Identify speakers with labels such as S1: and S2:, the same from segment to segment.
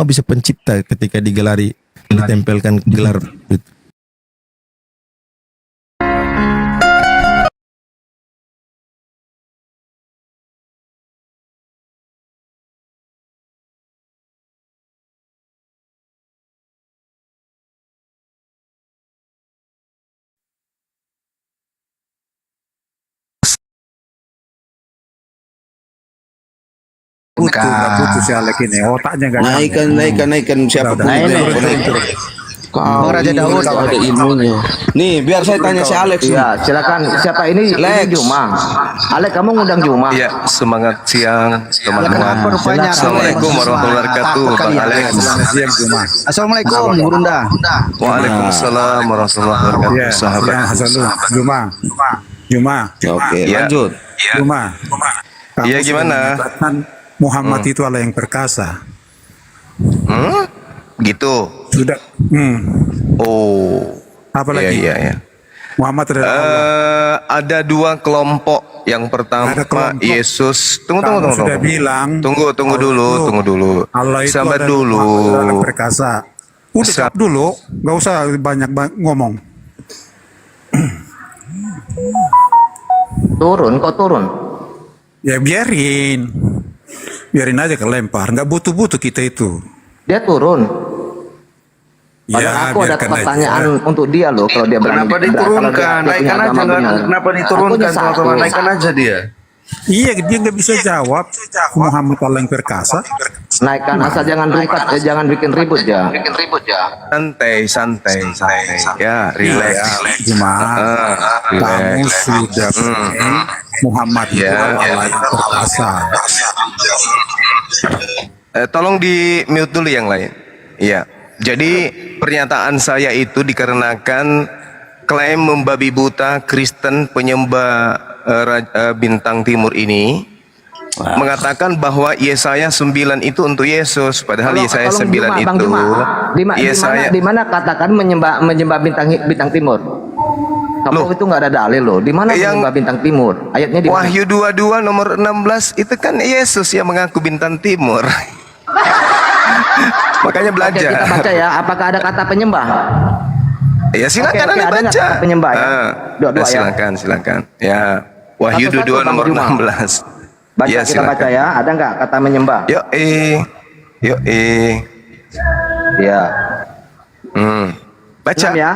S1: bisa pencipta ketika digelari, ditempelkan gelar itu.
S2: Nggak putus si Alek ini, otaknya nggak
S3: naikkan siapa pun
S4: Bang Raja Daud
S3: ada ilmunya. Nih, biar saya tanya si Alex.
S4: Iya, silakan. Siapa ini? Ini Juma. Alek, kamu ngundang Juma?
S5: Iya, semangat siang teman-teman.
S4: Kenapa rupanya?
S5: Assalamualaikum warahmatullahi wabarakatuh, Bang Alex.
S4: Assalamualaikum, Gurunda.
S5: Waalaikumsalam warahmatullahi wabarakatuh, sahabat.
S2: Juma.
S3: Oke,
S5: Ya.
S3: lanjut.
S2: Juma.
S5: Iya, gimana?
S2: Muhammad itu Allah yang perkasa.
S5: Gitu.
S2: Sudah.
S5: Oh.
S2: Apalagi?
S5: Iya.
S2: Muhammad adalah Allah.
S5: Ada dua kelompok. Yang pertama
S2: Ada kelompok.
S5: Yesus. Tunggu.
S2: Sudah bilang.
S5: Tunggu dulu.
S2: Allah itu
S5: Sabar
S2: adalah
S5: dulu.
S2: Allah yang perkasa. Udah jawab dulu, nggak usah banyak ngomong.
S4: Kok turun?
S2: Ya biarin aja kelempar. Nggak butuh kita itu.
S4: Dia turun.
S2: Ya,
S4: Aku ada
S2: biarkan
S4: pertanyaan
S2: aja.
S4: untuk dia loh, kalau dia berani.
S6: Kenapa diturunkan? Naikkan aja, kenapa diturunkan teman-teman? Naikkan aja dia.
S2: Iya, dia nggak bisa jawab. Muhammad Allah yang perkasa.
S4: Naikkan asal jangan rungkat, jangan bikin ribut ya.
S5: Santai. Ya, relax.
S2: Cuma kamu
S5: Relax.
S2: sudah Muhammad itu
S5: Ya.
S2: Allah yang perkasa.
S5: Tolong di mute dulu yang lain. Iya. Jadi pernyataan saya itu dikarenakan klaim membabi buta Kristen penyembah bintang timur ini mengatakan bahwa Yesaya 9 itu untuk Yesus, padahal Yesaya 9 itu
S4: di mana katakan menyembah bintang timur? Kamu itu nggak ada dalil loh. Di mana menyembah bintang timur? Ayatnya di mana?
S5: Wahyu 22 nomor 16 itu kan Yesus yang mengaku bintang timur. Makanya
S4: Oke,
S5: belajar.
S4: kita baca ya. Apakah ada kata penyembah?
S5: Ya silakan
S4: Oke,
S5: Anda
S4: ada nggak
S5: baca.
S4: kata penyembah ya? Dua-dua ya.
S5: Silakan. Ya, Wahyu
S4: Satu-satu,
S5: 22
S4: Bang
S5: nomor
S4: Juma.
S5: 16.
S4: Baca,
S5: Ya,
S4: kita
S5: silakan.
S4: baca ya. Ada nggak kata menyembah?
S5: Yuk,
S4: Ya.
S5: Baca.
S4: 6 ya.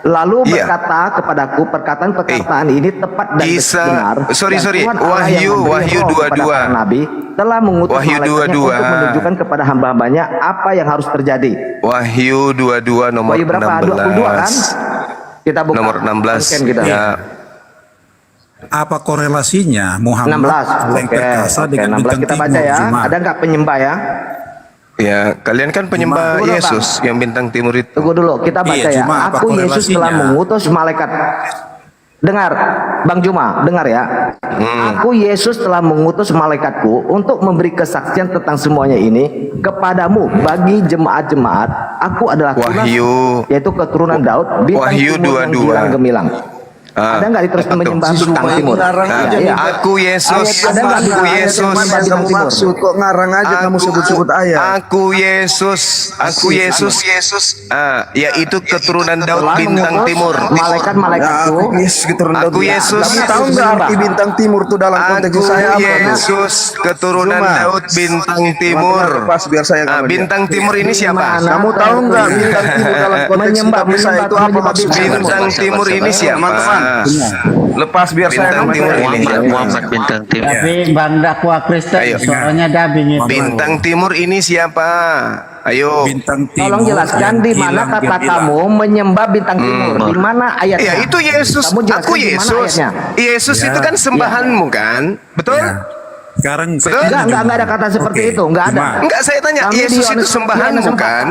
S4: Lalu
S5: Iya.
S4: berkata kepadaku, perkataan ini tepat dan benar.
S5: Sorry.
S4: Dan Tuhan Allah yang
S5: Wahyu
S4: memberi roh kepada
S5: 22.
S4: para nabi telah mengutus
S5: Wahyu
S4: malaikatnya
S5: 22.
S4: untuk menunjukkan kepada hamba-hambanya apa yang harus terjadi.
S5: Wahyu 22 nomor
S4: Wahyu berapa? 22 kan?
S5: 16.
S4: Kita buka
S5: Nomor 16.
S4: konten kita.
S5: Ya.
S2: Apa korelasinya Muhammad
S4: 16.
S2: Allah yang perkasa
S4: Oke,
S2: dengan
S4: 16
S2: bintang
S4: kita
S2: timur?
S4: baca ya.
S2: Juma?
S4: Ada nggak penyembah ya?
S5: Ya, kalian kan penyembah
S4: Tunggu dulu,
S5: Yesus yang bintang timur itu.
S4: Tunggu dulu, kita baca
S2: Iya,
S4: ya.
S2: Juma, apa
S4: Aku Yesus
S2: korelasinya?
S4: telah mengutus malaikat. Dengar, Bang Juma, dengar ya. Aku Yesus telah mengutus malaikatku untuk memberi kesaksian tentang semuanya ini kepadamu bagi jemaat-jemaat. Aku adalah tulang,
S5: Wahyu.
S4: yaitu keturunan Daud, bintang
S5: Wahyu
S4: timur yang
S5: 22.
S4: gemilang. Ada nggak diteruskan
S5: apa tuh?
S4: menyembah bintang timur?
S5: Nah,
S4: Iya.
S5: Aku Yesus.
S4: Ada nggak
S5: Aku
S4: ayat
S5: Yesus.
S4: yang menyembah bintang timur?
S6: Maksud kok ngarang aja kamu sebut-sebut ayat.
S5: Aku Yesus. Yaitu keturunan Daud
S4: Telah
S5: bintang
S4: mengutus
S5: timur.
S4: Malaikat-malaikatku.
S6: Yesus keturunan
S5: Aku
S6: Daud.
S5: Yesus.
S6: Kamu tahu nggak arti bintang timur tuh dalam konteks
S5: Aku
S6: saya apa?
S5: Yesus keturunan
S6: Juma.
S5: Daud bintang timur.
S6: Lepas biar saya ngomong.
S5: Bintang timur ini siapa?
S4: Gimana?
S6: Kamu tahu nggak bintang timur dalam konteks
S4: Menyembah
S6: kitab saya itu apa maksudnya?
S5: Bintang timur ini siapa?
S6: Lepas biar saya
S5: Bintang
S6: ngomong.
S5: timur ini siapa?
S7: Muhammad bintang timur.
S8: Tapi Bang Dakwa Kristen
S5: Ayo.
S8: suaranya dubbing itu.
S5: Bintang timur ini siapa? Ayo.
S2: Bintang timur
S4: Tolong jelaskan
S2: yang
S4: di mana
S2: hilang
S4: kata
S2: gemilang.
S4: kamu menyembah bintang timur. Di mana ayatnya?
S5: Ya itu Yesus.
S4: Kamu jelaskan
S5: Aku
S4: di mana
S5: Yesus.
S4: ayatnya?
S5: Yesus
S2: Ya.
S5: itu kan sembahanmu kan? Betul?
S2: Ya. Sekarang
S5: Betul?
S4: Enggak ada kata seperti itu, enggak ada.
S2: Juma.
S5: Enggak, saya tanya,
S4: Kami
S5: Yesus
S4: di
S5: itu
S4: Yohanes
S5: sembahanmu
S4: 4.
S5: kan?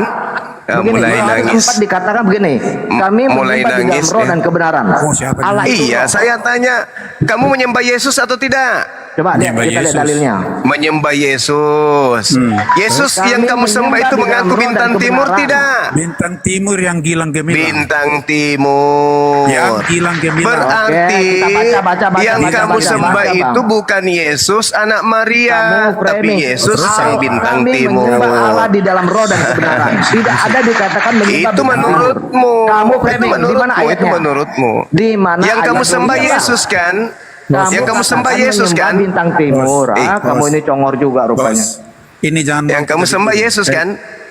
S5: Ya,
S4: Begini,
S5: mulai
S4: Yohanes
S5: nangis.
S4: 4 dikatakan begini, kami
S5: Mulai
S4: menyembah di dalam
S5: nangis,
S4: roh
S5: ya.
S4: dan kebenaran.
S2: Oh, siapa
S4: Allah itu
S5: Iya,
S4: roh.
S5: saya tanya, kamu menyembah Yesus atau tidak?
S4: Coba lihat,
S2: Menyembah
S4: kita lihat
S2: Yesus.
S4: dalilnya.
S5: Menyembah Yesus. Yesus
S4: Kami
S5: yang kamu sembah
S4: menyembah
S5: itu
S4: di dalam
S5: mengaku
S4: roh
S5: bintang
S4: dan
S5: timur
S4: kebenaran.
S5: tidak?
S2: Bintang timur yang gilang gemilang.
S5: Bintang timur.
S2: Yang gilang gemilang.
S5: Berarti
S4: Oke, kita baca,
S5: yang
S4: baca,
S5: kamu
S4: baca,
S5: sembah
S4: baca,
S5: itu
S4: Bang.
S5: bukan Yesus anak Maria,
S4: Kamu
S5: tapi
S4: framing.
S5: Yesus sang bintang
S4: Kami
S5: timur.
S4: menyembah Allah di dalam roh dan kebenaran. Tidak ada dikatakan menyembah
S5: Itu
S4: bintang timur.
S5: menurutmu.
S4: Kamu
S5: Itu
S4: framing. Di mana
S5: menurutmu. Itu
S4: ayatnya?
S5: menurutmu.
S4: Di mana
S5: Yang kamu
S4: ayatnya?
S5: sembah
S4: Iya.
S5: Yesus kan? Yang kamu sembah
S4: katakan
S5: Yesus
S4: menyembah
S5: kan?
S4: bintang timur.
S5: Eh,
S4: Kamu ini congor juga rupanya.
S2: Bos, ini jangan
S5: Yang kamu sembah Yesus kan?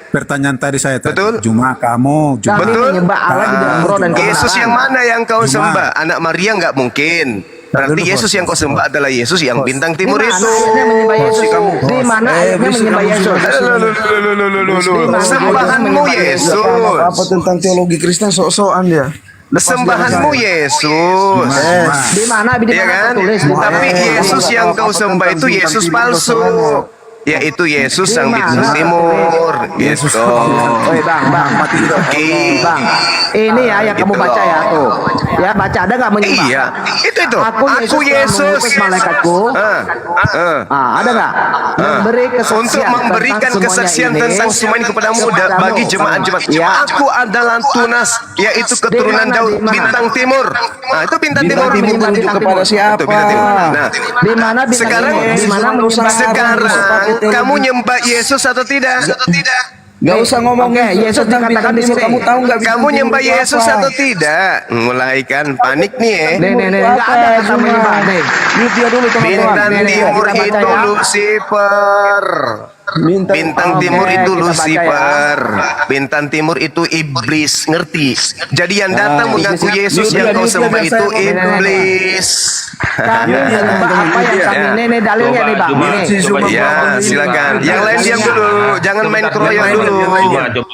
S2: Pertanyaan tadi saya tadi.
S5: Betul.
S2: Cuma kamu.
S4: Kami
S5: Betul.
S4: menyembah Allah di dalam roh dan kebenaran.
S5: Yesus yang mana yang kau
S2: Cuma-
S5: sembah? Anak Maria nggak mungkin. Berarti
S2: Dulu,
S5: Yesus
S2: Bos.
S5: yang kau sembah adalah Yesus yang bintang
S4: Di
S5: timur
S4: mana
S5: itu.
S4: ayatnya menyembah Yesus? Di mana ayatnya menyembah Yesus?
S5: Sembahanmu Yesus.
S3: Apa tentang teologi Kristen sok-sokan dia.
S5: Sembahanmu Yesus.
S4: Di mana? Di
S5: Iya
S4: mana
S5: kan?
S4: tertulis? Di mana?
S5: Tapi Yesus yang kau sembah itu Yesus palsu. Yaitu Yesus sang bintang timur. Gitu.
S4: Oi bang, bang, ini ya yang kamu
S5: Gitu
S4: baca ya
S5: loh.
S4: tuh, ya baca ada nggak menyembah?
S5: Iya, itu.
S4: Aku
S5: Aku
S4: Yesus,
S5: Yesus.
S4: malaikatku. Ada nggak? Memberi kesaksian
S5: Untuk memberikan
S4: tentang
S5: kesaksian
S4: semuanya
S5: tentang
S4: ini
S5: semua ini kepadamu bagi jemaat-jemaat.
S4: Ya.
S5: Aku adalah Tunas, yaitu keturunan
S4: Di mana,
S5: Daud,
S4: di mana?
S5: bintang timur. Nah, itu bintang timur.
S4: Bintang timur
S3: Menuju
S4: bintang
S3: kepada
S4: timur.
S3: siapa?
S5: Itu bintang timur. Nah,
S4: Di mana bintang
S5: sekarang
S4: timur? Di mana menyembah?
S5: sekarang kamu nyembah Yesus atau tidak?
S3: Gak usah ngomong
S4: Oke, Yesus
S3: tentang
S4: dikatakan
S3: bintang
S4: di
S3: timur.
S4: sini.
S3: Kamu tahu nggak bintang
S5: Kamu
S3: timur
S5: nyembah
S3: itu
S5: Yesus
S3: apa?
S5: atau tidak? Mulai kan panik nih ya.
S4: Nih, nggak ada kata menyembah. Nih,
S3: Mute dia dulu teman-teman.
S5: Bintang
S4: Nih,
S5: timur
S4: kita baca
S5: itu
S4: ya.
S5: Lucifer. Bintang
S4: Oke,
S5: timur itu
S4: kita baca
S5: Lucifer. Bintang timur itu iblis, ngerti? Jadi yang datang mengaku Yesus yang kau sembah itu iblis.
S4: kami menyembah apa yang kami ini dalilnya nih bang. Ini.
S5: Ya, silakan. Yang lain diam dulu, jangan main keroyokan dulu.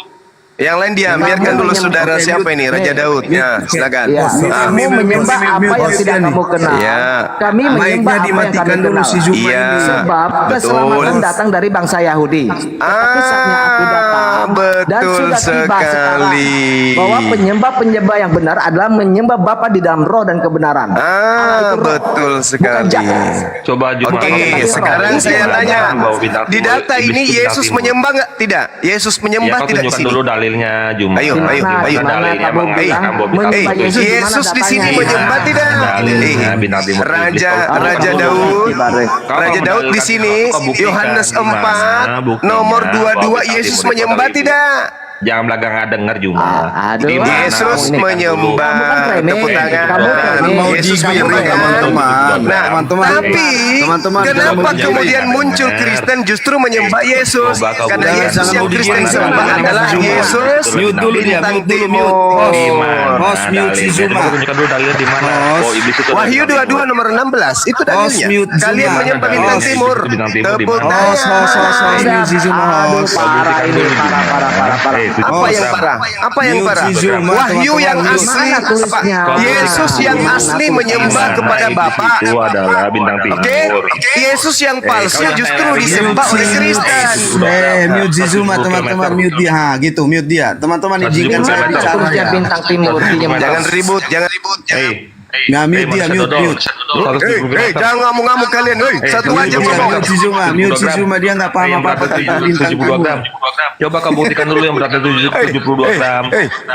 S5: Yang lain diam, biarkan dulu saudara siapa ini, Raja Daud. Ya, silakan.
S4: Ya, kamu menyembah apa yang tidak kamu kenal.
S5: Ya.
S4: Kami menyembah apa yang kami
S3: dimatikan dulu
S4: kenal.
S3: si Zuma
S5: Iya,
S3: ini.
S4: Sebab keselamatan
S5: betul.
S4: datang dari bangsa Yahudi. Tetapi saatnya aku datang dan
S5: betul
S4: sudah tiba sekarang
S5: sekali.
S4: bahwa penyembah-penyembah yang benar adalah menyembah Bapa di dalam roh dan kebenaran. Allah itu roh,
S5: Betul
S4: bukan
S5: sekali.
S4: jat.
S7: Coba Juma.
S5: Oke, sekarang saya tanya, di data ini Yesus menyembah nggak? Tidak. Yesus menyembah
S7: Ya, kau
S5: tidak di
S7: tunjukkan
S5: sini.
S7: dulu dalilnya Juma.
S5: Ayo,
S4: Di mana,
S5: ayo.
S4: di mana
S7: Dalilnya,
S4: kamu
S7: Bang.
S4: bilang
S7: Kamu bintang
S4: menyembah
S7: timur.
S4: Yesus di mana
S5: Yesus di sini
S4: datanya?
S5: menyembah tidak?
S7: Dalilnya bintang timur.
S5: Raja
S7: Kau-
S5: Raja
S7: kau-
S5: Daud,
S7: kau-
S5: Raja
S7: kau
S5: Daud di
S7: mendalilkan,
S5: sini
S7: kau buktikan
S5: Yohanes
S7: di mana
S5: 4
S7: buktinya
S5: nomor
S7: bahwa
S5: 22
S7: bintang
S5: Yesus
S7: timur
S5: menyembah
S7: itu
S5: tidak?
S7: Jangan belakang dengar Juma.
S4: Aduh.
S7: Di mana
S5: Yesus
S7: buktikan
S5: menyembah.
S4: Kamu kan framing.
S5: Tepuk tangan.
S4: Kamu framing.
S5: Yesus
S3: Mau
S5: menyembah
S3: digini,
S5: kan?
S3: teman-teman.
S5: Nah,
S3: Teman-teman.
S5: tapi
S3: Teman-teman,
S5: kenapa
S3: jangan
S5: kemudian
S7: menjadi
S5: muncul
S7: benar.
S5: Kristen justru menyembah Yesus?
S7: Coba kau
S5: Karena
S7: buktikan.
S5: Yesus
S3: Jangan
S5: yang
S3: mau
S5: Kristen
S3: digini,
S5: sembah
S3: jangan.
S5: adalah
S3: Juma.
S5: Yesus
S3: Mute dulu dia,
S5: bintang
S3: mute dulu,
S5: timur.
S3: mute.
S7: Di mana
S3: Bos, mute si
S7: dalilnya?
S3: Zuma.
S7: Coba tunjukkan dulu dalilnya di mana.
S3: Bos.
S7: Oh, iblis itu
S5: Wahyu
S7: ada bintang
S5: 22
S7: timur.
S5: nomor 16 itu dalilnya.
S3: mute
S5: Kalian
S3: Zuma.
S5: menyembah
S7: Bos,
S5: bintang timur.
S7: bintang timur di
S5: Tepuk
S7: mana?
S3: Host,
S5: tangan.
S3: mute si Zuma,
S4: Aduh,
S3: host.
S4: parah ini, parah.
S5: Apa yang parah? Apa yang
S3: Mute
S5: parah?
S3: si Zuma,
S5: Wahyu
S3: teman-teman.
S5: yang
S3: Mute.
S5: asli
S4: Mana tulisnya?
S5: apa? Yesus yang asli menyembah kepada Bapa.
S7: Itu adalah bintang timur.
S5: Oke, Yesus yang palsu justru disembah oleh Kristen.
S3: Mute si Zuma, teman-teman, mute dia. Ha, gitu, mute dia. Teman-teman, izinkan saya
S4: Mana
S3: bicara
S4: tulisnya
S3: ya.
S4: bintang timur menyembah?
S5: Jangan ribut, jangan ribut.
S3: Nah, mute dia, mute.
S5: Jangan ngamuk-ngamuk kalian. Satu aja ngomong.
S3: Mute si Zuma, mute si Zuma, dia nggak paham apa-apa tentang bintang
S7: 72
S3: timur.
S7: gram. Coba kamu buktikan dulu yang beratnya 72 gram.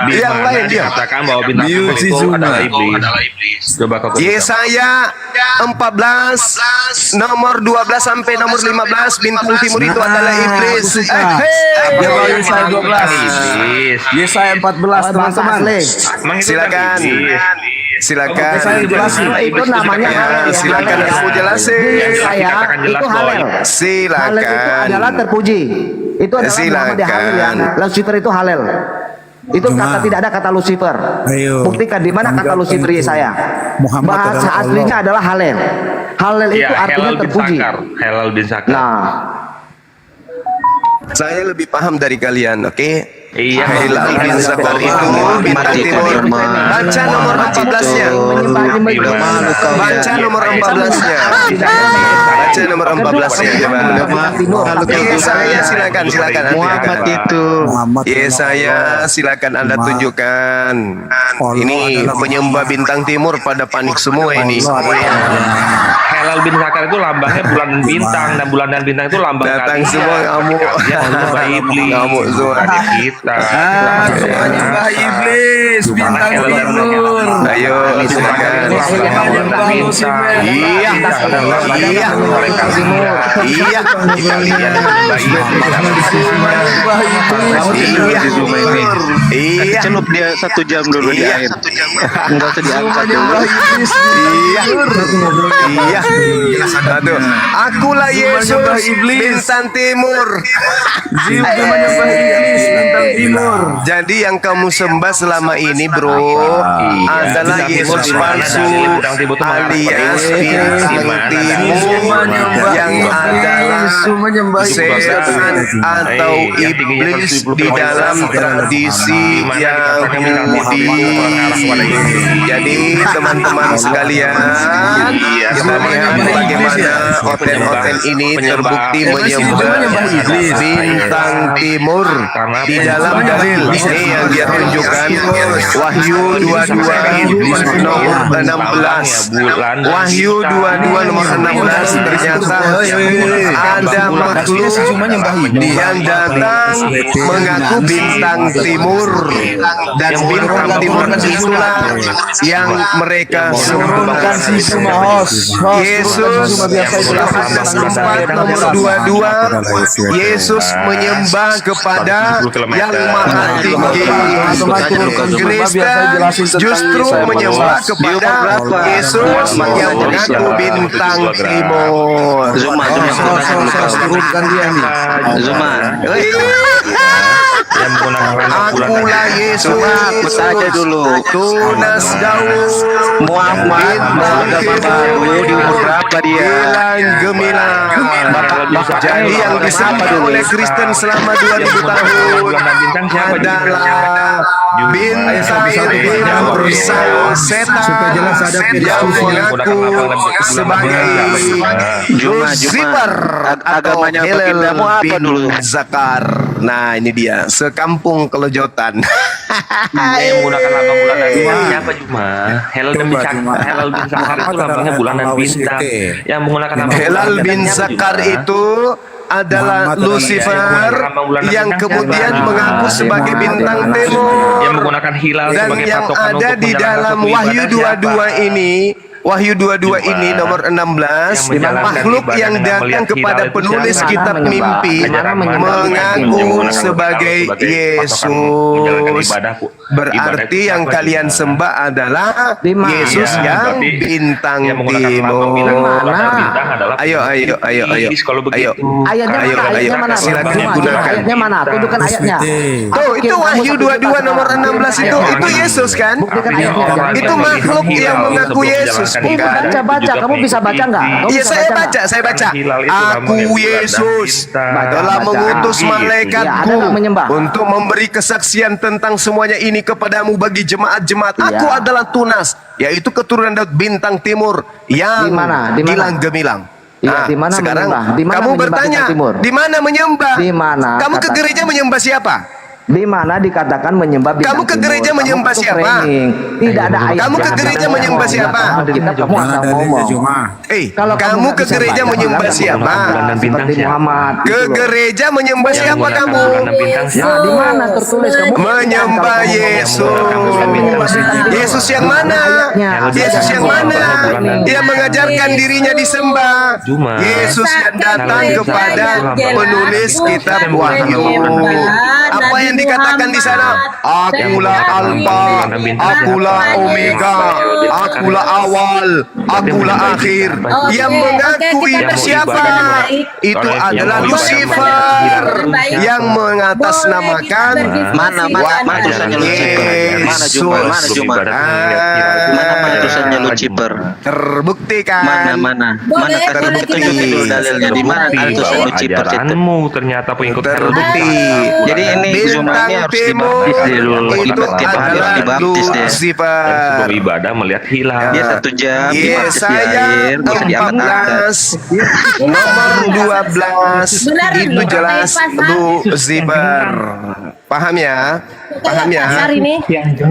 S7: Di
S5: yang
S7: mana
S5: lain dia.
S7: dikatakan bahwa bintang timur
S3: Mute si
S7: itu
S3: Zuma.
S7: adalah iblis. Coba kau buktikan.
S5: Yesaya 14 nomor 12 sampai nomor 15 bintang timur itu adalah iblis.
S3: aku suka. Dia bawa Yesaya 12.
S7: Iblis.
S3: Yesaya 14, teman-teman.
S5: Silakan. Silakan.
S3: Saya jelasin.
S4: Itu namanya
S5: Ya,
S4: halal ya.
S5: silakan
S4: halal ya.
S5: kamu jelasin.
S4: Di saya
S7: Dikatakan jelas,
S4: itu
S7: Boy.
S4: halal. Halal itu
S5: Silakan.
S4: adalah terpuji. Itu adalah Muhammad yang halal ya. Lucifer itu halal. Itu
S2: Cuma-
S4: kata tidak ada kata Lucifer.
S2: Ayo.
S4: Buktikan di mana kata
S2: Tanggapkan
S4: Lucifer
S2: itu.
S4: Yesaya.
S2: Muhammad
S4: Bahasa
S2: adalah Allah.
S4: aslinya adalah halal. Halal itu
S7: Ya,
S4: artinya
S7: Helal bin
S4: terpuji.
S7: Sakar. Helal bin Sakar.
S4: Nah,
S5: Saya lebih paham dari kalian, oke?
S7: Iya,
S5: Hilal bin Zakar itu bintang timur. Baca nomor 14-nya. Baca nomor 14-nya. Baca nomor 14-nya. Yesaya silakan.
S1: Muhammad itu.
S2: Muhammad
S5: Yesaya silakan Anda tunjukkan. Ini penyembah bintang timur pada panik semua ini.
S2: Allah adalah
S7: Helal bin Zakar itu lambangnya bulan dan bintang, dan bulan dan bintang itu lambang
S5: Datang
S7: kalian.
S5: semua ngamuk.
S7: Dia menyembah iblis.
S5: Ngamuk semua.
S7: Adik kita.
S6: Semua nyembah iblis, bintang timur.
S5: Ayo silakan. Iya. Iya. Iya. Iya.
S6: Celup dia 1 jam dulu di air. Enggak usah diangkat dulu.
S5: Iya. Iya. Aduh. Akulah Yesus bintang timur. Jadi yang kamu sembah selama ini, bro, adalah Yesus palsu alias bintang timur yang adalah setan atau iblis di dalam tradisi Yahudi. Jadi teman-teman sekalian, kita lihat bagaimana hotel-hotel ini terbukti menyembah bintang timur di dalam dalil. Ini yang dia tunjukkan Wahyu 22 nomor 16. Wahyu 22 nomor 16 ternyata ada makhluk yang datang mengaku bintang timur, dan bintang timur itulah yang mereka sembah. Yesus Yohanes 4 nomor 22, Yesus menyembah kepada yang maha tinggi. Kristen justru menyembah kepada Yesus yang mengaku bintang timur.
S6: Turunkan dia nih. Zuma.
S7: Yang menggunakan
S5: Akulah Yesus.
S6: Saja dulu.
S5: Tunas Daud.
S6: Muhammad baru di umur berapa dia?
S5: Gilang gemilang. Jadi yang disembah oleh Kristen selama 2000 tahun adalah bintang timur sang setan yang mengaku sebagai Lucifer atau Helal bin Zakar. Nah ini dia, sekampung kelojotan.
S7: yang menggunakan lambang bulan dan bintang siapa Juma? Helal bin Zakar itu lambangnya bulan dan bintang. Yang menggunakan lambang
S5: Helal bin Zakar itu adalah Lucifer yang kemudian mengaku sebagai bintang timur,
S7: yang menggunakan hilal
S5: dan
S7: sebagai
S5: yang
S7: patokan
S5: ada
S7: untuk
S5: di dalam
S7: menjalankan
S5: Wahyu
S7: suatu ibadah
S5: 22 ini. Wahyu 22 ini nomor 16, makhluk yang datang kepada penulis kitab mimpi mengaku sebagai Yesus. Berarti yang kalian sembah adalah Yesus yang bintang timur. Ayo.
S4: Ayatnya mana?
S5: Silakan
S4: Cuma,
S5: gunakan.
S4: ayatnya mana? Tunjukkan ayatnya.
S5: Tuh, itu Wahyu 22 nomor 16 itu Yesus kan?
S4: Buktikan ayatnya.
S5: Itu makhluk yang mengaku Yesus. Bukan.
S4: Baca, kamu bisa baca nggak?
S5: Iya, saya baca. Aku Yesus telah mengutus malaikatku untuk memberi kesaksian tentang semuanya ini kepadamu bagi jemaat-jemaat. Aku adalah Tunas, yaitu keturunan Daud bintang timur yang gilang gemilang. Nah,
S4: di mana
S5: sekarang
S4: menyembah? Di mana
S5: kamu
S4: menyembah
S5: bertanya,
S4: bintang timur?
S5: di mana menyembah?
S4: Di mana?
S5: Kamu ke gereja menyembah siapa?
S4: Di mana dikatakan menyembah bintang
S5: Kamu ke gereja
S4: timur?
S5: menyembah
S4: Kamu
S5: siapa?
S4: Tidak ada ayat.
S5: Kamu ke gereja menyembah siapa?
S4: Kamu asal ngomong.
S5: Kalau kamu ke gereja menyembah siapa?
S4: Seperti Muhammad.
S5: Ke gereja menyembah siapa kamu?
S4: Ya, di mana tertulis kamu?
S5: Menyembah Yesus. Yesus yang mana? Yesus yang mana? Dia mengajarkan dirinya disembah. Yesus yang datang kepada penulis kitab Wahyu. Apa yang dikatakan di sana? Akulah Alfa, akulah Omega, akulah awal, akulah akhir. Yang mengaku itu siapa? Itu adalah Lucifer yang mengatasnamakan
S6: Mana tulisannya Lucifer? Mana Juma? Mana tulisannya Lucifer?
S5: Terbukti kan?
S6: Mana kasih tunjukin dulu dalilnya di mana tulisan Lucifer itu.
S7: Ajaranmu ternyata pengikut
S5: Terbukti.
S6: Jadi ini Zuma ini harus dibaptis dia dulu.
S5: Itu adalah
S6: Dibaptis dia.
S5: Lucifer.
S7: sebelum ibadah melihat hilal.
S6: Dia 1 jam dibaptis di
S5: Yesaya
S6: air, nggak usah diangkat-angkat.
S5: 14 nomor 12 itu jelas Lucifer. Paham ya? Paham ya?
S9: Kasar ini.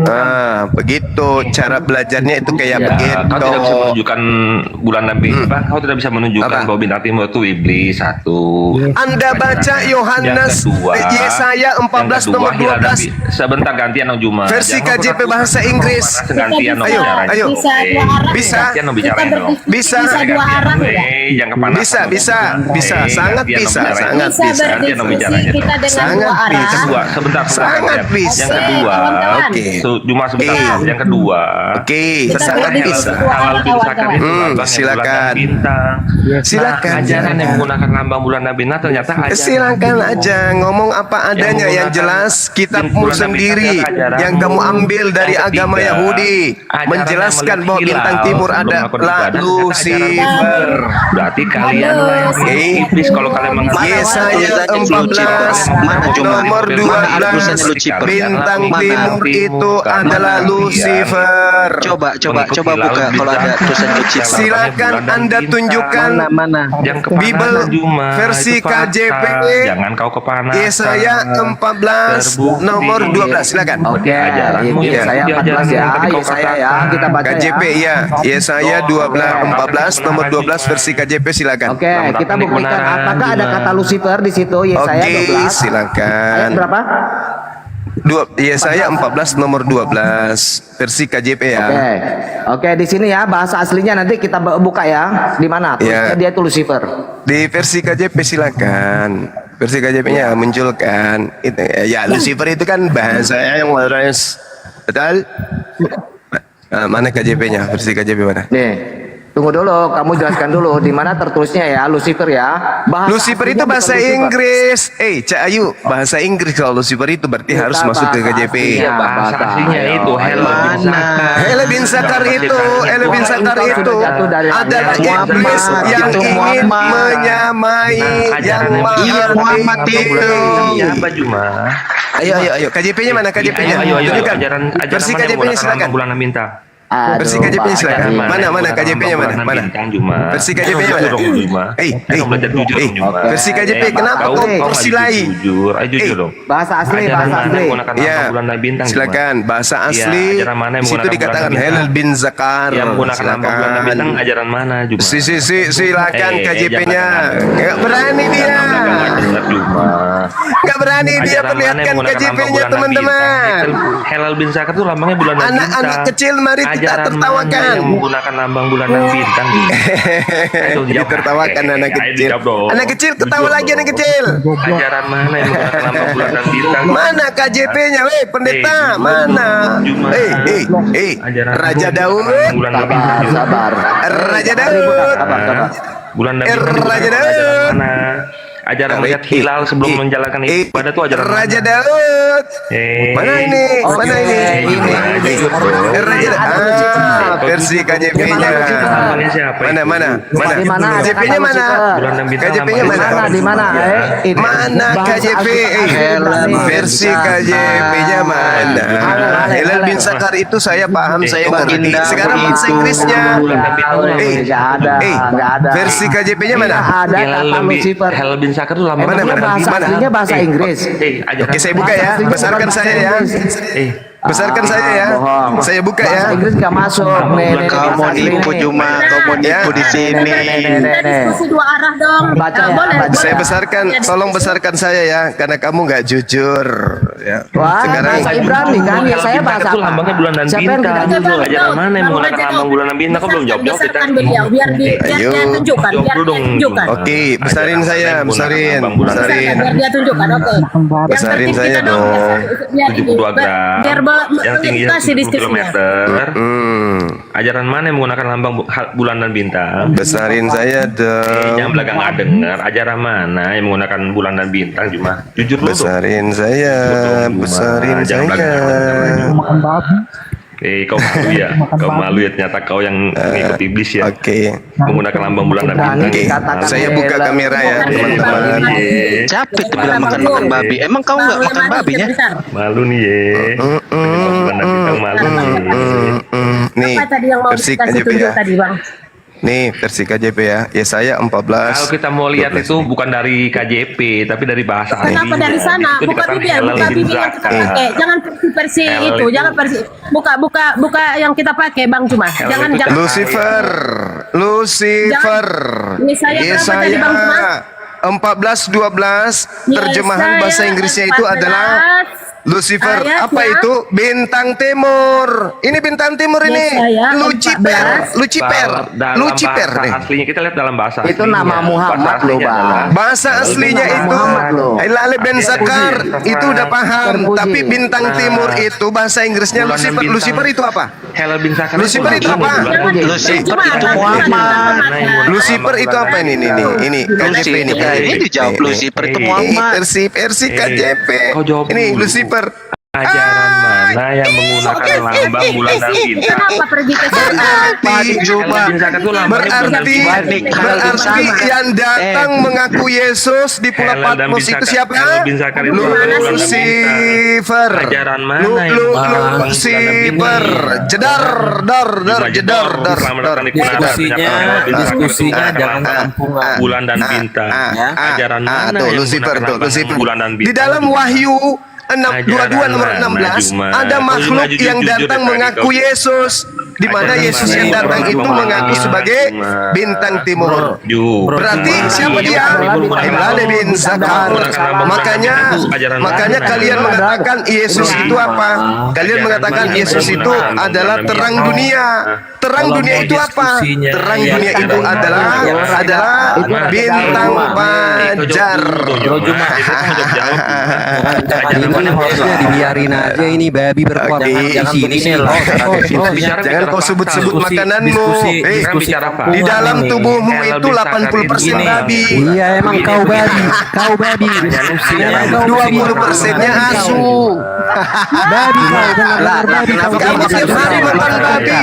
S5: Nah, begitu cara belajarnya itu kayak begitu.
S7: Kau tidak bisa menunjukkan bulan dan bintang. Kau tidak bisa menunjukkan
S5: Apa?
S7: bahwa bintang timur itu iblis satu.
S5: Anda baca Yohanes Yesaya 14 nomor 12
S7: Sebentar gantian Nong Juma.
S5: versi
S7: Jangan
S5: KJP
S7: pernah-
S5: bahasa Inggris.
S7: Gantian Nong
S5: Ayo,
S7: bicaranya.
S5: ayo.
S9: Bisa dua arah.
S5: Bisa.
S7: Gantian Nong bicaranya dong.
S5: Bisa.
S9: Bisa dua arah ya.
S7: Jangan kepanasan.
S5: Bisa, bisa, sangat bisa, sangat
S9: Bisa
S5: bisa.
S7: Gantian Nong bicaranya
S9: berdiskusi
S7: dong.
S9: kita dengan
S5: Sangat
S9: dua arah.
S5: bisa.
S7: Kedua, sebentar.
S5: Sangat bisa.
S7: Yang kedua,
S9: Kawan-kawan.
S5: Oke.
S7: Cuma sebentar. Yang kedua,
S5: Oke,
S9: Kita
S5: sangat
S9: berdiskusi
S5: bisa.
S9: dua arah,
S7: halal bin zakar
S9: kawan-kawan.
S7: itu lambang yang
S5: silakan.
S7: bulan dan bintang.
S5: Silakan.
S7: Nah, ajaran yang menggunakan lambang bulan dan bintang ternyata ajaran
S5: Silakan aja ngomong apa adanya yang jelas kitabmu
S7: bulan dan
S5: sendiri
S7: bintang ajaran
S5: yang kamu ambil dari
S7: yang
S5: agama
S7: ketiga,
S5: Yahudi
S7: ajaran
S5: menjelaskan
S7: yang
S5: bahwa
S7: melihat
S5: bintang
S7: hilal
S5: timur
S7: sebelum
S5: adalah
S7: melakukan ibadah, ternyata
S5: Lucifer.
S7: berarti kalian lah yang
S5: Oke.
S7: iblis kalau kalian mengatakan
S5: Yesaya 14 nomor 12 bintang timur itu adalah Lucifer.
S6: Coba buka kalau ada tulisan Lucifer.
S5: Silakan Anda tunjukkan
S7: yang kepanasan
S5: Bible
S7: Juma,
S5: versi
S7: itu fakta.
S5: KJP.
S7: Jangan kau kepanasan.
S5: Yesaya 14
S7: Terbukti.
S5: nomor 12 silakan.
S4: Oke,
S7: Ajaranmu
S4: ini
S7: yang
S4: saya
S7: itu
S4: 14 ya,
S7: ajaran yang kau
S4: saya ya,
S7: katakan.
S4: kita baca
S5: KJP
S4: ya.
S5: ya, Yesaya 14 nomor 12 versi KJP silakan.
S4: Oke, kita
S7: Namun
S4: buktikan
S7: kebenaran
S4: apakah ada
S7: juga.
S4: kata Lucifer di situ Yesaya
S5: Oke,
S4: 12. Ayat
S5: silakan.
S4: berapa?
S5: Yesaya 14 nomor 12 versi KJP ya.
S4: Oke. Oke, di sini ya bahasa aslinya nanti kita buka ya. Di mana?
S5: Ya.
S4: Dia itu Lucifer.
S5: Di versi KJP silakan. Versi KJP-nya munculkan itu ya Lucifer itu kan bahasa yang waras. Betul? Nah, mana KJP-nya? Versi KJP mana?
S4: Nih. Tunggu dulu, kamu jelaskan dulu di mana tertulisnya ya Lucifer ya. Bahasa
S5: Lucifer
S4: aslinya
S5: itu
S4: bukan
S5: bahasa
S4: Lucifer.
S5: Inggris. Cak Ayu, bahasa Inggris kalau Lucifer itu berarti
S4: Kita
S5: harus masuk ke
S4: bahasa
S5: KJP.
S4: aslinya.
S7: Bahasa aslinya itu Hel bin Zakar.
S5: Hele bin Zakar itu adalah iblis yang
S6: Itu
S5: ingin
S6: Muhammad.
S5: menyamai yang maha
S6: Iya, Muhammad
S5: itu.
S7: Siapa Juma?
S5: Ayo, KJP-nya mana KJP-nya?
S7: Ayo,
S5: Tunjukkan.
S7: ajaran
S5: Versi
S7: mana yang
S5: KJP-nya
S7: menggunakan
S5: silakan.
S7: lambang bulan dan bintang.
S4: Aduh,
S5: Versi KJP-nya
S4: Pak.
S5: silakan. Mana KJP-nya mana? Versi KJP-nya mana?
S7: Belajar jujur dong, Juma.
S5: Versi KJP kenapa
S7: Kau
S5: kau
S7: nggak
S5: persilai?
S7: jujur, ayo jujur dong.
S4: Bahasa asli,
S7: Ajaran
S4: bahasa
S7: mana
S4: asli.
S7: yang menggunakan lambang
S5: Ya,
S7: bulan dan bintang? Juma?
S5: silakan bahasa
S7: Iya,
S5: asli.
S7: ajaran mana yang
S5: Di situ
S7: menggunakan
S5: dikatakan
S7: bulan dan
S5: Hel bin Zakar.
S7: Yang menggunakan lambang bulan dan bintang
S5: Silakan.
S7: ajaran mana Juma?
S5: Silakan KJP-nya.
S7: jangan.
S5: Nggak berani dia.
S7: Nggak dengar, Juma.
S5: Nggak berani dia
S7: Ajaran mana yang
S5: perlihatkan
S7: menggunakan lambang
S5: KJP-nya
S7: bulan dan
S5: teman-teman.
S7: bintang? Helal bin Zakar itu lambangnya bulan dan bintang.
S5: Anak-anak kecil mari kita
S7: Ajaran
S5: tertawakan.
S7: mana yang menggunakan lambang bulan dan bintang? Ayo, jawab.
S5: Ditertawakan anak
S7: Ayo,
S5: kecil.
S7: dijawab dong.
S5: Anak kecil ketawa
S7: Jujur
S5: lagi
S7: dong.
S5: anak kecil.
S7: Ajaran mana yang menggunakan lambang bulan dan bintang?
S5: Mana KJP-nya, weh pendeta? Mana?
S7: Ajaran
S5: Raja Daud.
S7: bulan dan bintang.
S4: Sabar.
S5: Raja Daud.
S4: Sabar.
S7: Bulan dan bintang itu
S5: Raja
S7: ajaran
S5: Daud.
S7: mana? Ajaran melihat hilal sebelum menjalankan ibadah itu ajaran
S5: Raja
S7: mana?
S5: Daud. Mana ini?
S4: Oke,
S5: Mana ini?
S4: ini.
S5: Raja Daud. Versi KJP-nya.
S7: Lambangnya siapa?
S5: Mana?
S4: Di mana?
S5: KJP-nya mana?
S7: Bulan dan bintang
S5: KJP-nya
S7: lambangnya
S5: mana?
S4: Di mana? Ini.
S5: Mana
S4: Bahasa
S5: KJP?
S4: asli.
S5: Versi KJP-nya mana? Helal bin Zakar itu saya paham, saya mengerti. Sekarang bahasa Inggrisnya.
S7: Bulan dan bintang itu
S4: Nggak ada.
S5: Versi KJP-nya mana?
S4: Ada kata Lucifer.
S7: Helal bin Zakar itu lambang
S5: Mana,
S7: bulan dan
S4: Bahasa
S7: bintang.
S4: aslinya bahasa Inggris.
S5: Oke, saya buka ya. Besarkan saya ya. Besarkan saya ya.
S4: Bohong.
S5: Saya buka
S4: Bahasa
S5: ya.
S4: Inggris nggak masuk. Nih,
S6: Kau mau
S4: bahasa asli
S6: nipu
S4: nih.
S6: Juma, kau mau nipu di sini.
S9: Kita diskusi dua arah dong.
S4: Baca ya,
S9: Boleh,
S4: baca.
S5: Saya
S9: boleh.
S5: besarkan,
S9: Ya,
S5: tolong
S9: diskusi.
S5: besarkan saya ya, karena kamu nggak jujur. Ya.
S4: Wah,
S5: Sekarang
S4: bahasa Ibrani kan? Ya saya bahasa
S7: itu
S4: apa?
S7: lambangnya bulan dan
S4: Siapa yang
S7: bintang.
S4: tidak jujur?
S7: Ajaran mana yang menggunakan
S9: Bang
S7: lambang
S9: Raja
S7: bulan dan bintang? Kok belum jawab kita?
S9: Besarkan beliau, biar
S5: Ayo.
S9: dia tunjukkan,
S7: Jawab
S9: biar
S7: dulu
S9: dia
S7: dong,
S9: tunjukkan.
S7: Juma.
S5: Oke, besarin saya, besarin, besarin.
S9: Biar dia tunjukkan, oke. Yang
S5: Besarin
S9: tertib
S5: saya
S9: kita dong,
S5: dong.
S9: biar
S7: 72 gram.
S9: biar
S7: Yang tingginya
S9: kasih
S7: 70
S9: diskusinya.
S7: km. Ajaran mana yang menggunakan lambang bulan dan bintang?
S5: Besarin saya dong.
S7: Jangan belakang nggak dengar. Ajaran mana yang menggunakan bulan dan bintang? Cuma jujur dulu dong.
S5: Besarin saya, besarin
S7: Jangan
S5: saya.
S7: belakang. Kau malu ya? Kau malu ya ternyata kau yang mengikuti iblis ya?
S5: Oke,
S7: Menggunakan lambang bulan dan bintang.
S5: oke.
S4: Dikatakan
S5: Saya buka
S4: bela.
S5: kamera ya, teman-teman.
S6: Capek tuh bilang makan babi. Emang kau nggak makan babinya?
S7: Malu nih ye. Bulan dan bintang malu nih.
S5: Nih,
S9: Apa tadi yang mau
S5: versi
S9: dikasih
S5: KJP
S9: tunjuk
S5: ya.
S9: tadi, Bang?
S5: Nih versi KJP ya. Yesaya 14.
S7: Kalau kita mau lihat itu bukan dari KJP, tapi dari bahasa
S9: Kenapa
S7: aslinya.
S9: dari sana?
S7: Itu
S9: Buka
S7: dikatakan
S9: Bibian,
S7: halal
S9: buka
S7: bin
S9: Bibian yang kita
S7: zakar.
S9: pakai. Jangan versi
S7: Halal
S9: itu,
S7: itu.
S9: jangan versi. Buka yang kita pakai, Bang Cuma. Jangan
S7: itu
S9: jangan.
S5: Lucifer.
S9: Yesaya berapa tadi, Bang Cuma?
S5: 14:12 terjemahan
S9: Yesaya
S5: bahasa Inggrisnya itu
S9: 14,
S5: adalah Lucifer.
S9: ayatnya
S5: Apa itu? Bintang timur. Ini bintang timur ini.
S9: Yesaya
S5: Lucifer.
S9: 14.
S5: Lucifer.
S7: Dalam
S5: Lucifer
S7: bahasa
S5: nih.
S7: aslinya kita lihat dalam bahasa
S4: Itu
S7: aslinya.
S4: nama Muhammad
S7: Bahasa aslinya
S4: loh, Bang.
S7: adalah
S5: Bahasa aslinya
S4: nama
S5: itu
S4: Muhammad loh.
S5: Hilal bin Zakar itu udah paham.
S4: Terpuji.
S5: Tapi bintang timur itu bahasa Inggrisnya
S7: Bulan dan
S5: Lucifer.
S7: bintang.
S5: Lucifer itu apa?
S7: Halal bin zakar.
S5: Lucifer itu apa?
S9: Lucifer
S6: itu Muhammad.
S5: Lucifer itu apa ini? Ini KJP ini.
S6: Ini dijawab Lucifer itu Muhammad.
S5: Versi KJP.
S7: Kau jawab
S5: Ini
S7: dulu.
S5: Lucifer.
S7: Ajaran mana yang menggunakan lambang bulan dan bintang?
S9: Kenapa pergi ke sana?
S5: Berarti
S7: Halal bin zakar itu lambangnya bulan dan bintang.
S5: berarti yang datang mengaku Yesus di Pulau
S7: Halal dan
S5: Patmos
S7: bin
S5: itu
S7: zakar.
S5: siapa?
S7: Halal bin zakar itu bulan dan bintang.
S5: Lucifer.
S7: Ajaran mana yang menggunakan
S5: Lucifer. Jedar, jedar.
S7: Diskusinya jangan kampungan. Bulan dan bintang. Ajaran mana
S5: tuh
S7: yang
S5: Lucifer
S7: menggunakan
S5: tuh
S7: lambang
S5: Lucifer.
S7: bulan dan
S5: Di
S7: bintang?
S5: dalam Wahyu 22 nomor
S7: Ajaran
S5: 16
S7: mana,
S5: ada
S7: Juma?
S5: makhluk
S7: Jujur,
S5: yang
S7: jujur
S5: datang
S7: deh,
S5: mengaku
S7: tadi kau-
S5: Yesus, di mana
S7: Ajaran
S5: Yesus
S7: mana
S5: yang
S7: yang
S5: datang
S7: menggunakan
S5: itu
S7: lambang
S5: mengaku
S7: bulan
S5: sebagai
S7: dan bintang?
S5: bintang timur. Berarti
S7: Juma.
S5: siapa dia? Hilal bin Zakar. Makanya kalian mengatakan Yesus itu apa? Kalian mengatakan Yesus itu adalah terang dunia. Terang dunia itu apa? Terang dunia itu adalah bintang fajar.
S6: Dibiarin aja ini babi berkuat. Jangan begini loh.
S5: Jangan kau sebut-sebut makananmu. Di dalam tubuhmu itu 80% babi.
S6: Iya emang kau babi. Kau babi.
S5: 20%-nya asu.
S6: Babi kau benar babi.
S5: Kamu tiap hari makan babi.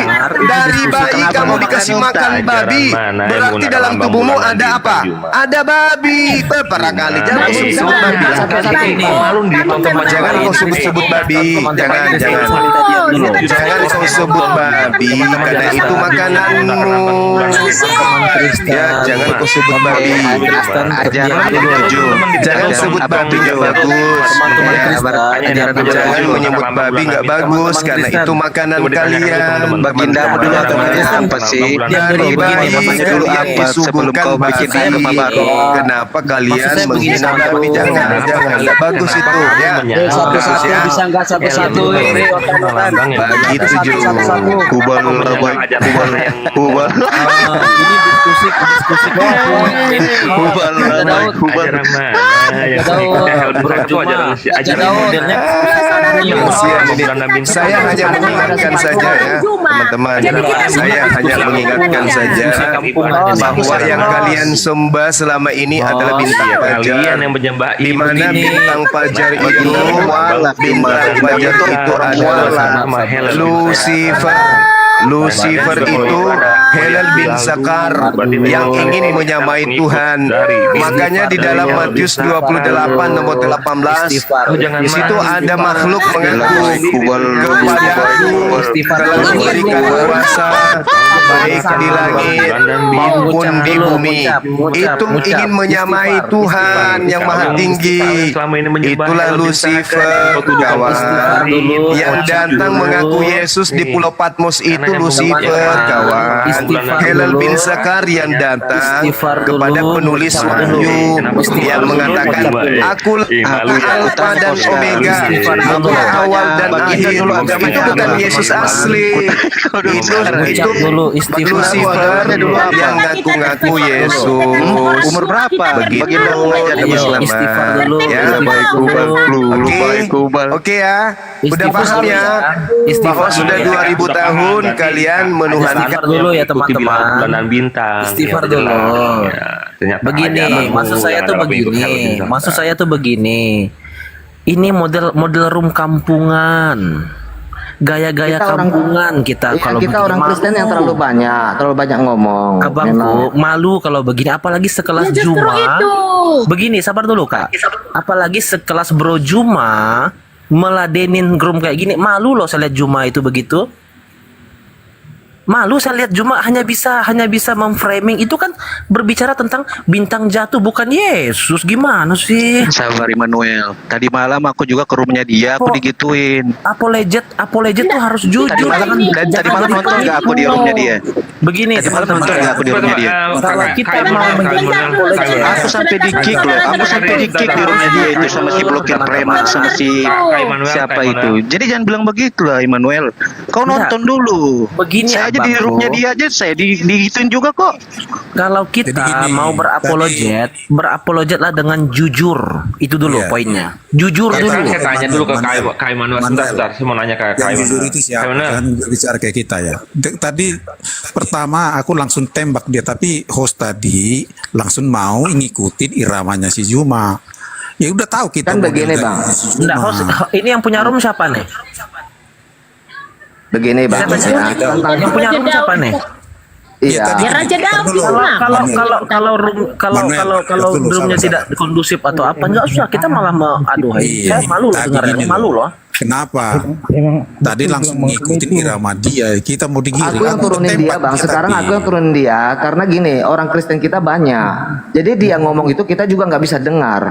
S5: Dari bayi kamu dikasih makan babi. Berarti dalam tubuhmu ada apa? Ada babi. Beberapa kali jangan kau sebut-sebut babi. Jangan kau sebut-sebut babi. Jangan kau sebut babi. Karena itu makananmu. Ya, jangan kau sebut babi. Jangan sebut babi nggak bagus. Jangan menyebut babi nggak bagus karena itu makanan kalian.
S6: Baginda dulu otomatis apa sih?
S5: Dari bayi kalian disuguhkan babi. Kenapa kalian menghina babi? Jangan nggak bagus itu ya.
S8: Satu-satu bisa nggak satu-satu ini
S5: Begitu juga.
S6: Kubal kubal.
S8: Ini diskusi
S7: Ajaran mana yang ajaran modelnya
S5: Saya hanya mengingatkan saja ya teman-teman. Saya hanya mengingatkan saja bahwa yang kalian sembah selama ini adalah bintang
S7: kalian
S5: fajar.
S7: yang menyembah
S5: Di mana bintang fajar itu adalah Lucifer. Lucifer itu Hilal bin Zakar yang ingin menyamai Tuhan. Makanya di dalam Matius 28 nomor 18 di situ ada makhluk mengaku kepadaku telah memberikan kuasa baik di langit maupun di bumi. Itu ingin menyamai Tuhan yang maha tinggi. Itulah Lucifer, kawan. Yang datang mengaku Yesus di Pulau Patmos itu Lucifer, kawan. Hilal bin Zakar yang datang kepada penulis Wahyu yang mengatakan aku Alfa dan Omega, aku awal dan akhir. Itu bukan Yesus asli. Itu Lucifer yang ngaku-ngaku Yesus. Umur berapa? Begitu ya. Oke ya. Udah paham ya bahwa sudah 2000 tahun kalian menuhankan
S8: dulu ya teman-teman.
S7: Bulan dan bintang.
S8: Istighfar
S7: Ya,
S8: dulu.
S7: ternyata
S8: Begini,
S7: ajaranmu
S8: maksud saya tuh
S7: adalah pengikut Halal bin
S8: begini.
S7: Zakar.
S8: Maksud saya tuh begini. Ini model room kampungan. Gaya-gaya
S4: Kita orang-
S8: kampungan kita
S4: Iya,
S8: kalau
S4: kita
S8: begini.
S4: orang Kristen yang terlalu banyak ngomong.
S8: Abangku malu kalau begini, apalagi sekelas
S9: Ya justru
S8: Juma.
S9: itu.
S8: Begini, sabar dulu Kak. Apalagi sekelas Bro Juma meladenin groom kayak gini, malu loh saya lihat Juma itu begitu. Malu saya lihat Juma hanya bisa memframing itu kan berbicara tentang bintang jatuh bukan Yesus. Gimana sih?
S10: Sabar Immanuel. Tadi malam aku juga ke rumahnya dia, aku digituin.
S8: Apologet tuh harus jujur.
S10: Tadi malam nonton nggak aku di rumahnya dia?
S8: Begini
S10: Tadi malam nonton nggak aku di rumahnya dia?
S8: Kalau kita mau menjadi
S10: Aku sampai di kick loh. Aku sampai di kick di rumahnya dia itu sama si blokir preman sama si siapa itu. Jadi jangan bilang begitu lah Immanuel. Kau nonton dulu.
S8: Begini,
S10: saya aja di
S8: Abang,
S10: rumahnya dia aja saya digituin juga kok.
S8: kalau kita
S2: Jadi gini,
S8: mau berapologet lah dengan jujur. Itu dulu
S2: Iya.
S8: poinnya. Jujur dulu.
S7: Saya tanya dulu ke Kak Immanuel sebentar. Saya mau nanya ke Kak
S2: Yang jujur
S7: Immanuel.
S2: itu siapa?
S7: Kak Immanuel.
S2: Jangan bicara kayak kita ya. Tadi pertama aku langsung tembak dia, tapi host tadi langsung mau ngikutin iramanya si Juma. Ya udah tahu kita
S4: Kan
S2: model
S4: begini,
S2: dari
S4: Bang.
S2: si
S8: Enggak,
S2: Juma.
S8: ini yang punya room siapa nih?
S4: Begini Bang,
S8: Saya
S4: ya.
S8: yang punya room siapa nih?
S4: Iya.
S9: Ya Raja Daud
S2: Dulu.
S9: lah.
S8: Kalau roomnya tidak kondusif atau apa enggak usah kita malah aduh
S2: Iya,
S8: saya malu loh
S2: tadi
S8: dengarnya
S2: gini
S8: malu loh.
S2: Kenapa? Tadi langsung ngikutin irama dia. Kita mau digiring.
S4: Aku yang turunin dia
S2: tembak
S4: Bang.
S2: dia
S4: Sekarang
S2: tadi.
S4: aku yang turunin dia karena gini, orang Kristen kita banyak. Jadi dia ngomong itu kita juga nggak bisa dengar.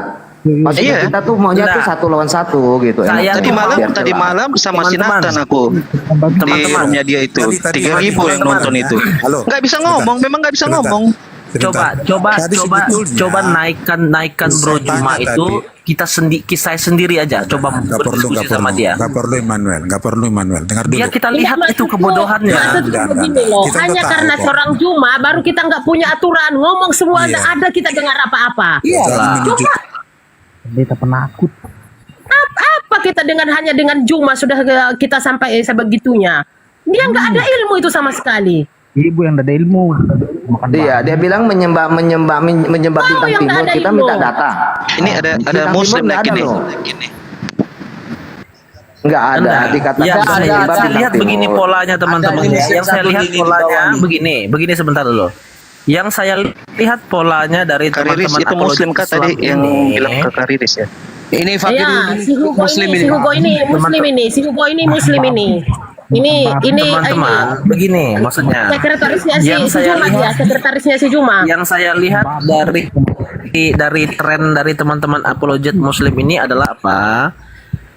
S4: Maksudnya
S10: Iya.
S4: kita tuh maunya tuh
S8: Nah.
S4: 1 lawan 1 gitu.
S8: Saya
S4: Enak.
S10: Tadi
S4: Biar
S10: malam
S4: jelas.
S10: sama si
S8: Teman-teman.
S10: Nathan aku di
S8: Teman-teman.
S10: rumahnya dia itu.
S2: Tadi
S10: 3.000 yang
S8: teman-teman.
S10: nonton itu.
S2: Halo.
S10: Nggak bisa ngomong, memang nggak bisa
S2: Sebentar.
S10: ngomong.
S2: Sebentar. Tadi sebetulnya-
S8: coba naikkan Bro
S2: Saya
S8: Juma
S2: tanya
S8: itu
S2: tadi.
S8: saya sendiri aja coba berdiskusi sama dia.
S2: Nggak perlu Immanuel. Dengar dulu.
S8: Biar kita lihat
S9: Enggak,
S8: itu
S9: maksudku-
S8: kebodohannya.
S9: Maksudku
S2: Enggak,
S9: begini
S2: enggak.
S9: loh,
S2: Kita
S9: hanya
S2: udah
S9: karena
S2: tahu kok.
S9: seorang Juma baru kita nggak punya aturan, ngomong semua
S2: Iya.
S9: ada kita dengar apa-apa.
S2: Jangan menunjuk.
S9: Apa kita hanya dengan Juma sudah kita sampai sebegitunya. Dia nggak ada ilmu itu sama sekali.
S4: Iya, dia bilang menyembah
S9: Kau
S4: bintang
S9: yang nggak
S4: timur,
S9: ada
S4: kita
S9: ilmu.
S4: minta data.
S10: Ini ada
S4: Bintang
S10: muslim
S4: timur nggak
S10: lagi
S4: ada
S10: nih.
S4: loh. Nggak ada, dikatakan
S8: Ya, saya
S4: menyembah bintang
S8: lihat begini
S4: timur.
S8: polanya teman-teman
S3: Ada ini
S8: ya. Yang saya
S3: satu
S8: lihat
S3: lini di
S8: polanya
S3: bawah nih.
S8: begini sebentar dulu. Yang saya lihat polanya dari
S10: Kariris
S8: teman-teman
S10: itu muslim kah
S8: apologet
S10: tadi
S8: Islam
S10: yang
S8: ini.
S10: bilang ke Kariris ya?
S3: Ini fakir
S9: Ya, si Hugo
S3: muslim
S9: ini,
S3: ini.
S9: si Hugo ini muslim ini, si Hugo ini muslim ini. Ini
S8: Teman-teman, begini maksudnya.
S9: sekretarisnya
S8: Yang
S9: si
S8: saya
S9: Juma
S8: lihat-
S9: ya, sekretarisnya si Juma.
S8: Yang saya lihat dari tren dari teman-teman apologet muslim ini adalah apa?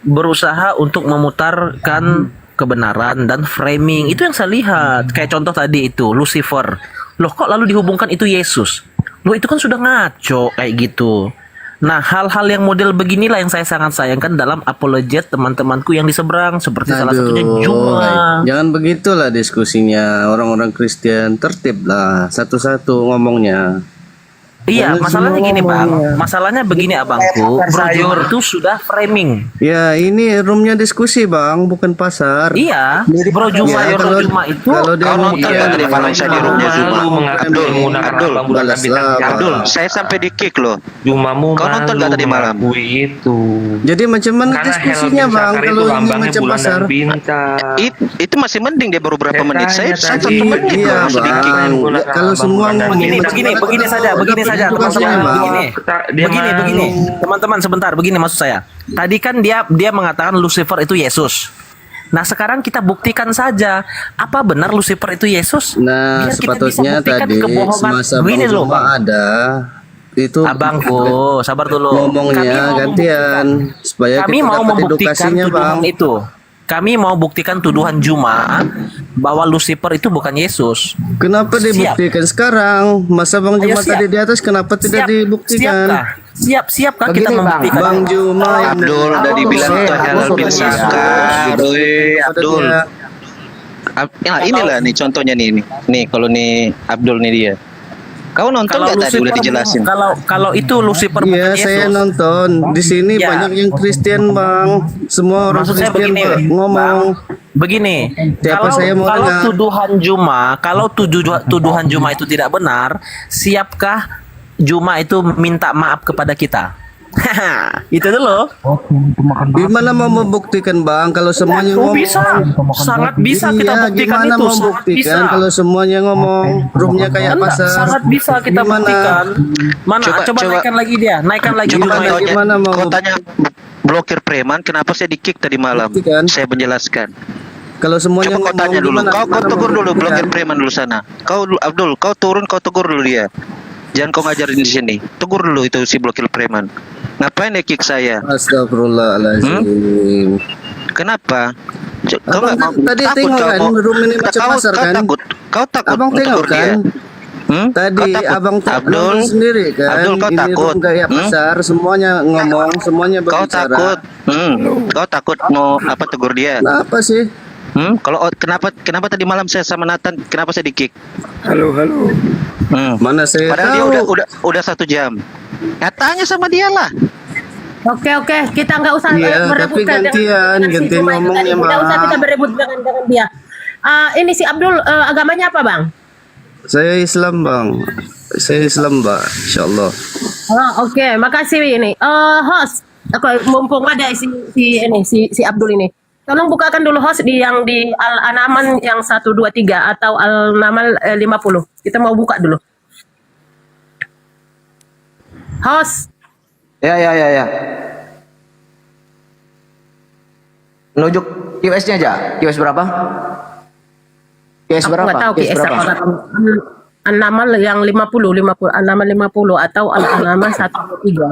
S8: Berusaha untuk memutarkan kebenaran dan framing. Itu yang saya lihat. Kayak contoh tadi itu Lucifer. Loh kok lalu dihubungkan itu Yesus? Loh itu kan sudah ngaco kayak gitu. Nah, hal-hal yang model beginilah yang saya sangat sayangkan dalam apologet teman-temanku yang di seberang seperti salah satunya Juma.
S6: Jangan begitulah diskusinya. Orang-orang Kristen tertib lah, satu-satu ngomongnya.
S8: Iya, masalahnya gini, Bang. Masalahnya begini, abangku. Bro Juma itu sudah framing.
S6: Ya, ini roomnya diskusi, Bang, bukan pasar.
S8: Iya, Bro Juma,
S6: Ya,
S8: Bro Juma itu
S6: kalau dia
S10: Kau nonton
S6: iya,
S10: nggak tadi malam saya di roomnya Juma?
S7: Malu mengaku menggunakan
S10: Abdul,
S7: lambang bulan dan
S6: balas
S7: bintang
S6: lah,
S7: jatuh.
S10: Abdul, saya sampai di kick loh.
S7: Jumamu
S10: Kau nonton nggak tadi malam?
S7: mengakui itu.
S6: Jadi macam mana
S7: Karena
S6: diskusinya,
S7: Helm
S6: Bang?
S7: Sakar
S6: Kalau
S7: itu
S6: ini
S7: lambangnya
S6: macam
S7: bulan
S6: pasar.
S7: dan bintang.
S10: Itu masih mending dia baru berapa
S7: Saya
S10: menit. Saya
S7: tanya
S10: 1
S7: tadi.
S10: menit
S6: Iya,
S10: loh masih di kick.
S6: Bang.
S7: Menggunakan
S6: Kalau
S7: lambang
S6: semua
S7: bulan dan
S6: ngomong
S7: bintang.
S8: begini saja, teman-teman.
S7: Dia
S8: Begini, teman-teman sebentar, begini maksud saya. Tadi kan dia mengatakan Lucifer itu Yesus. Nah sekarang kita buktikan saja apa benar Lucifer itu Yesus.
S6: Nah,
S8: Biar kita bisa
S6: sepatutnya
S8: buktikan
S6: tadi
S8: kebohongan.
S6: semasa
S8: Begini
S6: Bang
S8: loh,
S6: Juma
S8: Bang.
S6: ada itu
S8: Abangku, sabar dulu.
S6: ngomongnya
S8: mau
S6: gantian supaya
S8: kami
S6: kita
S8: mau
S6: dapat
S8: membuktikan
S6: edukasinya,
S8: tuduhan
S6: Bang.
S8: itu. Kami mau buktikan tuduhan Juma bahwa Lucifer itu bukan Yesus.
S6: Kenapa dibuktikan sekarang? Masa Bang
S8: Ayo,
S6: Juma
S8: siap.
S6: tadi di atas kenapa tidak dibuktikan?
S8: Siapkah
S4: Begini,
S8: kita
S4: Bang.
S8: membuktikan?
S6: Bang Juma yang
S10: Abdul udah dibilang
S4: Aku
S10: itu halal
S4: suruh
S10: bin
S4: dia.
S10: Sakar. Abdul. Ya, inilah nih contohnya nih. Nih kalau nih Abdul nih dia. Kau nonton nggak tadi udah dijelasin?
S8: Kalau itu Lucifer bukan
S6: Iya, saya
S8: Yesus.
S6: nonton. Di sini
S8: Ya.
S6: banyak yang Kristen, Bang. Semua orang
S8: Maksud saya
S6: Kristen
S8: begini,
S6: Pak, ngomong.
S8: Begini,
S6: Siapa saya mau
S8: kalau
S6: dengar?
S8: tuduhan Juma itu tidak benar, siapkah Juma itu minta maaf kepada kita? Itu dulu.
S6: Gimana mau membuktikan, Bang, kalau semuanya
S8: Oh,
S6: ngomong?
S8: bisa, sangat bisa kita
S6: Iya,
S8: buktikan
S6: gimana
S8: itu.
S6: mau
S8: Sangat
S6: buktikan
S8: bisa.
S6: kalau semuanya ngomong? Roomnya kayak
S8: Enggak,
S6: pasar.
S8: sangat bisa kita
S6: Gimana?
S8: buktikan. Mana?
S10: Coba-
S8: Coba
S10: coba-
S8: naikkan lagi dia, naikkan lagi
S10: Coba
S8: Juma
S10: kau
S8: itu.
S10: tanya,
S6: Gimana mau
S10: kau tanya blokir preman kenapa saya di kick tadi malam?
S6: Buktikan.
S10: Saya menjelaskan.
S6: Kalau semuanya
S10: Coba kau
S6: ngomong,
S10: tanya dulu.
S6: gimana
S10: Kau
S6: cara
S10: tegur dulu
S6: membuktikan?
S10: blogger preman dulu sana. Kau Abdul, kau turun, kau tegur dulu dia. Jangan kau ngajarin di sini. Tegur dulu itu si blogger preman. Ngapain dia kick saya?
S6: Astagfirullahaladzim.
S10: Kenapa? Kau
S6: Abang
S10: nggak mau
S6: tadi
S10: takut
S6: tengok
S10: kau
S6: kan,
S10: mau-
S6: room ini macam
S10: kau-
S6: pasar
S10: kau
S6: kan?
S10: takut, kau takut
S6: Abang
S10: untuk
S6: tengok
S10: tegur dia.
S6: kan?
S10: Kau
S6: Tadi
S10: takut.
S6: abang
S10: Abdul
S6: nonton sendiri kan.
S10: Abdul, kau
S6: Ini
S10: takut.
S6: room kayak pasar, semuanya ngomong, semuanya
S10: Kau
S6: berbicara.
S10: takut. Kau takut mau apa tegur dia?
S6: Kenapa sih?
S10: Kalau kenapa tadi malam saya sama Nathan kenapa saya di-kick?
S6: Mana saya
S10: Padahal dia
S6: tahu.
S10: udah 1 jam. Ya tanya sama dia lah.
S9: Oke, kita nggak usah
S6: Iya,
S9: berebut
S6: tapi gantian,
S9: si
S6: gantian
S9: Juma itu
S6: ngomongnya,
S9: tadi. Nggak usah
S6: Bang.
S9: kita berebut dengan dia. Ini si Abdul agamanya apa, Bang?
S6: Saya Islam, Bang. Saya Islam, Mbak. Insyaallah.
S9: Oke, makasih ini. Host, mumpung ada si Abdul ini. Tolong bukakan dulu host yang di Al-Anaman yang 123 atau Al-Namal 50. Kita mau buka dulu. Host.
S4: Ya. Nunjuk QS-nya aja. QS berapa? QS
S9: Aku
S4: berapa?
S9: nggak tahu
S4: QS
S9: QS
S4: berapa?
S9: apa. Al-Namal yang 50 Al-Namal 50 atau Al-Anamal 123.